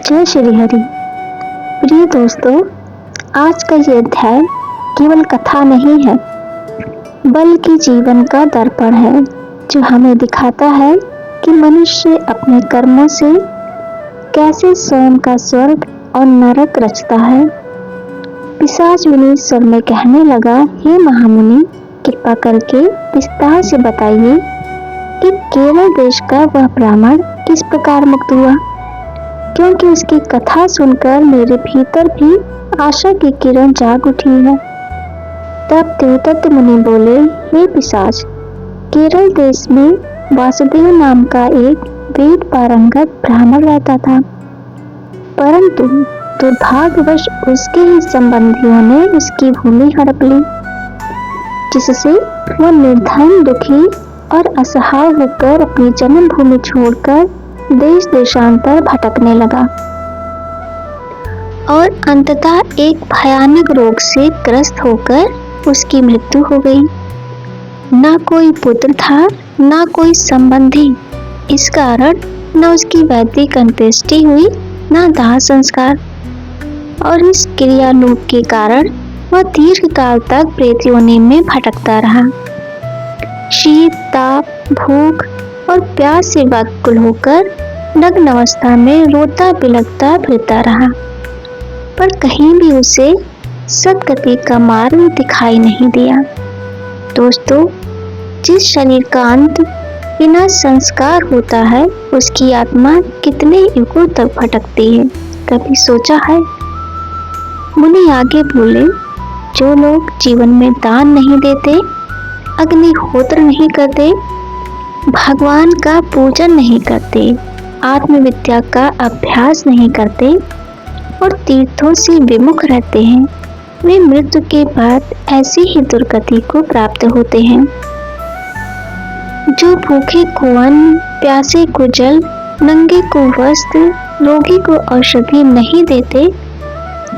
जय श्री हरि। प्रिय दोस्तों, आज का ये अध्याय केवल कथा नहीं है, बल्कि जीवन का दर्पण है, जो हमें दिखाता है कि मनुष्य अपने कर्मों से कैसे स्वयं का स्वर्ग और नरक रचता है। पिशाच विनीत स्वर में कहने लगा, हे महामुनि, कृपा करके विस्तार से बताइए कि केरल देश का वह ब्राह्मण किस प्रकार मुक्त हुआ, क्योंकि उसकी कथा सुनकर मेरे भीतर भी आशा की किरण जाग उठी है। तब देवदत्त मुनि बोले, हे पिशाच, केरल देश में वासुदेव नाम का एक वेद पारंगत ब्राह्मण रहता था, परंतु दुर्भाग्यवश उसके ही संबंधियों ने उसकी भूमि हड़प ली, जिससे वह निर्धन, दुखी और असहाय होकर अपनी जन्मभूमि छोड़कर देश देशांतर भटकने लगा और अंततः एक भयानक रोग से ग्रस्त होकर उसकी मृत्यु हो गई। ना कोई पुत्र था, ना कोई संबंधी। इस कारण न उसकी वैदिक अंत्येष्टि हुई, ना दाह संस्कार, और इस क्रियालोप के कारण वह दीर्घ काल तक प्रेत योनि में भटकता रहा। शीत, ताप, भूख और प्यास से व्याकुल होकर नग्न अवस्था में रोता बिलखता फिरता रहा, पर कहीं भी उसे सद्गति का मार्ग दिखाई नहीं दिया। दोस्तों, जिस शरीर का अंत बिना संस्कार होता है, उसकी आत्मा कितने युगों तक भटकती है, कभी सोचा है? मुनि आगे बोले, जो लोग जीवन में दान नहीं देते, अग्निहोत्र नहीं करते, भगवान का पूजन नहीं करते, आत्मविद्या का अभ्यास नहीं करते और तीर्थों से विमुख रहते हैं, वे मृत्यु के बाद ऐसी ही दुर्गति को प्राप्त होते हैं। जो भूखे को अन्न, प्यासे को जल, नंगे को वस्त्र, रोगी को औषधि नहीं देते,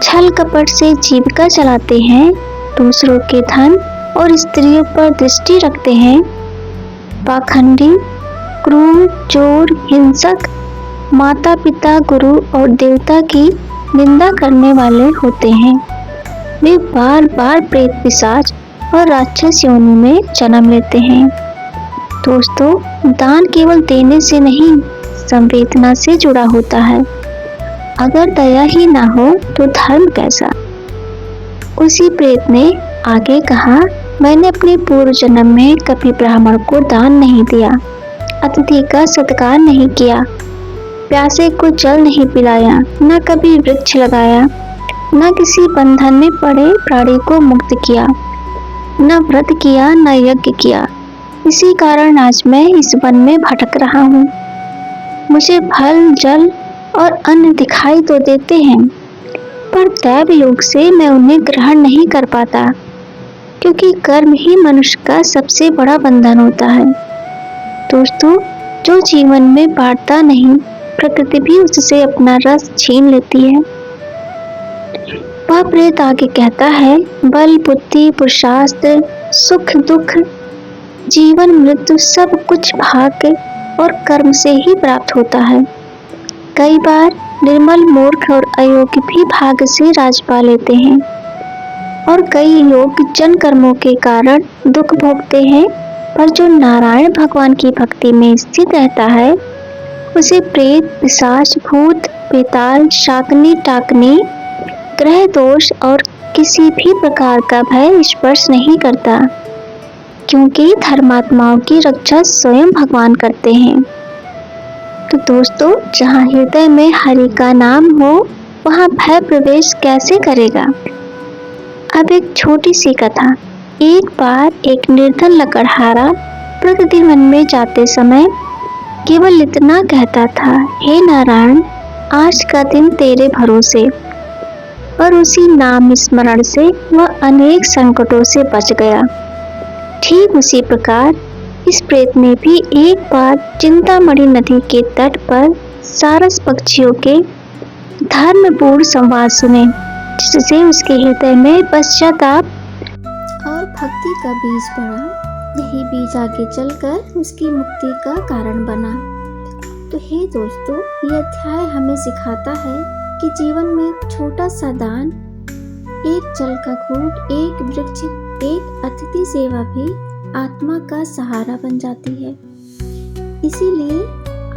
छल कपट से जीविका चलाते हैं, दूसरों के धन और स्त्रियों पर दृष्टि रखते हैं, पाखंडी, क्रूर, चोर, हिंसक, माता पिता, गुरु और देवता की निंदा करने वाले होते हैं, वे बार बार प्रेत, पिशाच और राक्षस योनि में जन्म लेते हैं। दोस्तों, दान केवल देने से नहीं, संवेदना से जुड़ा होता है। अगर दया ही ना हो तो धर्म कैसा? उसी प्रेत ने आगे कहा, मैंने अपने पूर्व जन्म में कभी ब्राह्मण को दान नहीं दिया, अतिथि का सत्कार नहीं किया, प्यासे को जल नहीं पिलाया, न कभी वृक्ष लगाया, न किसी बंधन में पड़े प्राणी को मुक्त किया, न व्रत किया, न यज्ञ किया। इसी कारण आज मैं इस वन में भटक रहा हूँ। मुझे फल, जल और अन्न दिखाई तो देते हैं, पर दैव योग से मैं उन्हें ग्रहण नहीं कर पाता, क्योंकि कर्म ही मनुष्य का सबसे बड़ा बंधन होता है। दोस्तों, जो जीवन में बांटता नहीं, प्रकृति भी उससे अपना रस छीन लेती है। वह प्रेत आगे कहता है, बल, बुद्धि, पुरुषार्थ, सुख, दुख, जीवन, मृत्यु सब कुछ भाग्य और कर्म से ही प्राप्त होता है। कई बार निर्मल, मूर्ख और अयोग्य भी भाग्य से राज पा लेते हैं, और कई लोग जन कर्मों के कारण दुख भोगते हैं, पर जो नारायण भगवान की भक्ति में स्थित रहता है, उसे प्रेत, पिशाच, भूत, बेताल, शाकनी, टाकनी, ग्रह दोष और किसी भी प्रकार का भय स्पर्श नहीं करता, क्योंकि धर्मात्माओं की रक्षा स्वयं भगवान करते हैं। तो दोस्तों, जहाँ हृदय में हरि का नाम हो, वहाँ भय प्रवेश कैसे करेगा? अब एक छोटी सी कथा। एक बार एक निर्धन लकड़हारा प्रतिदिन वन में जाते समय केवल इतना कहता था, हे नारायण, आज का दिन तेरे भरोसे, और उसी नाम स्मरण से वह अनेक संकटों से बच गया। ठीक उसी प्रकार इस प्रेत ने भी एक बार चिंतामणि नदी के तट पर सारस पक्षियों के धर्मपूर्ण संवाद सुने, जिससे उसके हृदय में पश्चाताप और भक्ति का बीज पड़ा। यही बीज आगे चलकर उसकी मुक्ति का कारण बना। तो हे दोस्तों, ये अध्याय हमें सिखाता है कि जीवन में एक छोटा सा दान, एक जल का घूंट, एक वृक्ष, एक अतिथि सेवा भी आत्मा का सहारा बन जाती है। इसीलिए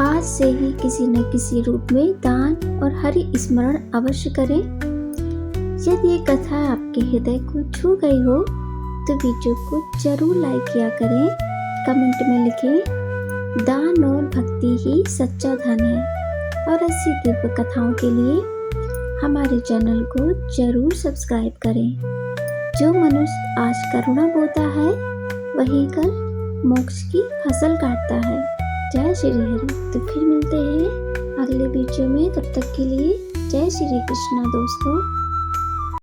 आज से ही किसी न किसी रूप में दान और हरि स्मरण अवश्य करें। यदि ये कथा आपके हृदय को छू गई हो तो वीडियो को जरूर लाइक किया करें। कमेंट में लिखें, दान और भक्ति ही सच्चा धन है। और ऐसी दिव्य कथाओं के लिए हमारे चैनल को जरूर सब्सक्राइब करें। जो मनुष्य आज करुणा बोता है वही कल मोक्ष की फसल काटता है। जय श्री हरि। तो फिर मिलते हैं अगले वीडियो में। तब तक के लिए जय श्री कृष्णा दोस्तों।